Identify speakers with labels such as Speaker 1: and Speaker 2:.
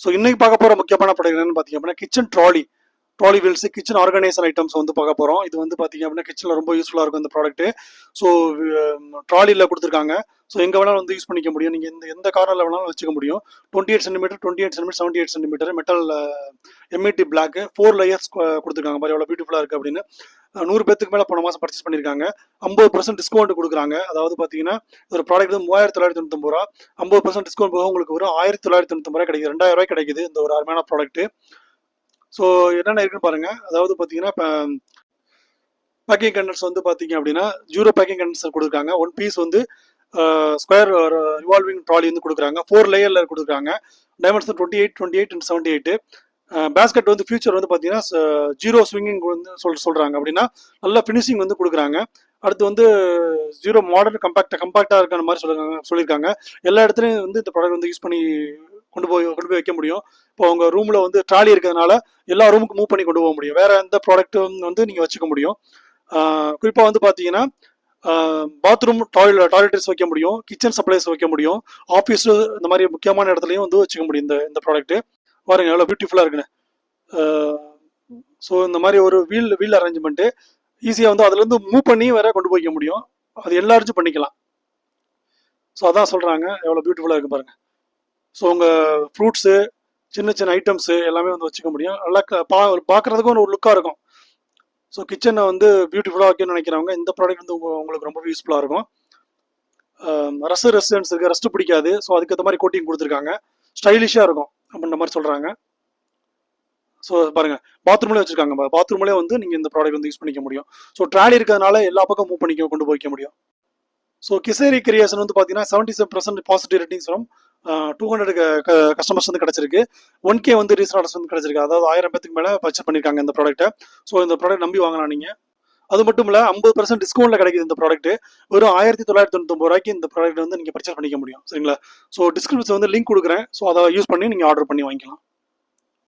Speaker 1: So இன்னைக்கு பார்க்க போகிற முக்கியமான ப்ராடக்ட் என்னன்னு பார்த்தீங்க அப்படின்னா kitchen trolley wheels kitchen organiser items வந்து பார்க்க போகிறோம். இது வந்து பார்த்தீங்க அப்படின்னா கிச்சனில் ரொம்ப யூஸ்ஃபுல்லாக இருக்கும் இந்த ப்ராடக்ட்டு. ஸோ ட்ராலியில் கொடுத்துருக்காங்க. ஸோ எங்கே வேணாலும் வந்து யூஸ் பண்ணிக்க முடியும். நீங்கள் எந்த கார்னரில் வேணாலும் வச்சுக்க முடியும். 28 centimetre 78 centimetre metal MET black 4 layers கொடுத்துருக்காங்க. மாதிரி எவ்வளோ பியூட்டிஃபுல்லாக இருக்குது அப்படின்னு 100 பேத்துக்கு மேலே போன மாதம் பர்ச்சேஸ் பண்ணியிருக்காங்க. 50% டிஸ்கவுண்ட் கொடுக்குறாங்க. அதாவது பார்த்தீங்கன்னா ஒரு ப்ராடக்ட் வந்து 3999 ரூபா, 50% டிஸ்கவுண்ட் போக உங்களுக்கு வரும் 1999 ரூபாய் கிடைக்குது. 2000 ரூபாய் கிடைக்குது இந்த ஒரு அருமையான ப்ராடக்ட்டு. ஸோ என்னென்ன இருக்குன்னு பாருங்க. அதாவது பார்த்தீங்கன்னா இப்போ பேக்கிங் கண்டென்ஸ் வந்து பார்த்தீங்க அப்படின்னா 0 பேக்கிங் கண்டென்சர் கொடுக்குறாங்க. 1 பீஸ் வந்து ஸ்கொயர் ரிவால்விங் ட்ராலி வந்து கொடுக்குறாங்க. 4 லேயரில் கொடுக்குறாங்க. Dimension 28, 28 and 78. பேஸ்கெட் வந்து ஃபியூச்சர் வந்து பார்த்தீங்கன்னா 0 ஸ்விங்கிங் வந்து சொல்கிறாங்க. அப்படின்னா நல்ல ஃபினிஷிங் வந்து கொடுக்குறாங்க. அடுத்து வந்து 0 மாடர்ன் கம்பேக்டாக இருக்கிற மாதிரி சொல்லியிருக்காங்க. எல்லா இடத்துலையும் வந்து இந்த ப்ராடக்ட் வந்து யூஸ் பண்ணி கொண்டு போய் வைக்க முடியும். இப்போ உங்கள் ரூமில் வந்து ட்ராலி இருக்கிறதுனால எல்லா ரூமுக்கு மூவ் பண்ணி கொண்டு போக முடியும். வேறு எந்த ப்ராடக்ட்டும் வந்து நீங்கள் வச்சுக்க முடியும். குறிப்பாக வந்து பார்த்தீங்கன்னா பாத்ரூம் டாய்லெட்ஸ் வைக்க முடியும், கிச்சன் சப்ளைஸ் வைக்க முடியும், ஆஃபீஸு இந்த மாதிரி முக்கியமான இடத்துலையும் வந்து வச்சுக்க முடியும் இந்த ப்ராடக்ட்டு. பாருங்க எவ்வளோ பியூட்டிஃபுல்லாக இருக்குன்னு. ஸோ இந்த மாதிரி ஒரு வீல் அரேஞ்ச்மெண்ட்டு ஈஸியாக வந்து அதுலேருந்து மூவ் பண்ணி வேற கொண்டு போய்க்க முடியும். அது எல்லாரும் பண்ணிக்கலாம். ஸோ அதான் சொல்கிறாங்க எவ்வளோ பியூட்டிஃபுல்லாக இருக்குது பாருங்கள். ஸோ உங்கள் ஃப்ரூட்ஸு சின்ன ஐட்டம்ஸு எல்லாமே வந்து வச்சுக்க முடியும். நல்லா பார்க்குறதுக்கும் ஒரு லுக்காக இருக்கும். ஸோ கிச்சனை வந்து பியூட்டிஃபுல்லாக வைக்கணும்னு நினைக்கிறவங்க இந்த ப்ராடக்ட் வந்து உங்களுக்கு ரொம்ப யூஸ்ஃபுல்லாக இருக்கும். ரெசிஸ்டன்ஸ் இருக்குது, ரெஸ்ட் பிடிக்காது. ஸோ அதுக்கேற்ற மாதிரி கோட்டிங் கொடுத்துருக்காங்க. ஸ்டைலிஷாக இருக்கும் அப்படின்ற மாதிரி சொல்கிறாங்க. ஸோ பாருங்கள் பாத்ரூம்லேயே வச்சுருக்காங்க. பாத்ரூம்லேயே வந்து நீங்கள் இந்த ப்ராடக்ட் வந்து யூஸ் பண்ணிக்க முடியும். ஸோ ட்ராலி இருக்கிறதுனால எல்லா பக்கம் மூவ் பண்ணி கொண்டு போய்க்க முடியும். ஸோ கிசேரி கிரியேஷன் வந்து பார்த்தீங்கன்னா 77% பாசிட்டிவ் ரேட்டிங்ஸ் ஃப்ரம் 200 கஸ்டமர்ஸ் வந்து கிடச்சிருக்கு. 1K வந்து ரீசன் ஆர்டர்ஸ் வந்து கிடச்சிருக்கு. அதாவது 1000 பேத்துக்கு மேலே பர்ச்சேஸ் பண்ணியிருக்காங்க இந்த ப்ராடக்ட்டை. ஸோ இந்த ப்ராடக்ட் நம்பி வாங்கலாம் நீங்கள். அது மட்டும் இல்லை 50% டிஸ்கவுண்ட்டில் கிடைக்குது இந்த ப்ராடக்ட். வெறும் 1999 ரூபாய்க்கு இந்த ப்ராடக்ட் வந்து நீங்கள் பர்ச்சேஸ் பண்ணிக்க முடியும். சரிங்களா? ஸோ டிஸ்கிரிப்ஷன் வந்து லிங்க் கொடுக்குறேன். ஸோ அதை யூஸ் பண்ணி நீங்கள் ஆர்டர் பண்ணி வாங்கிக்கலாம்.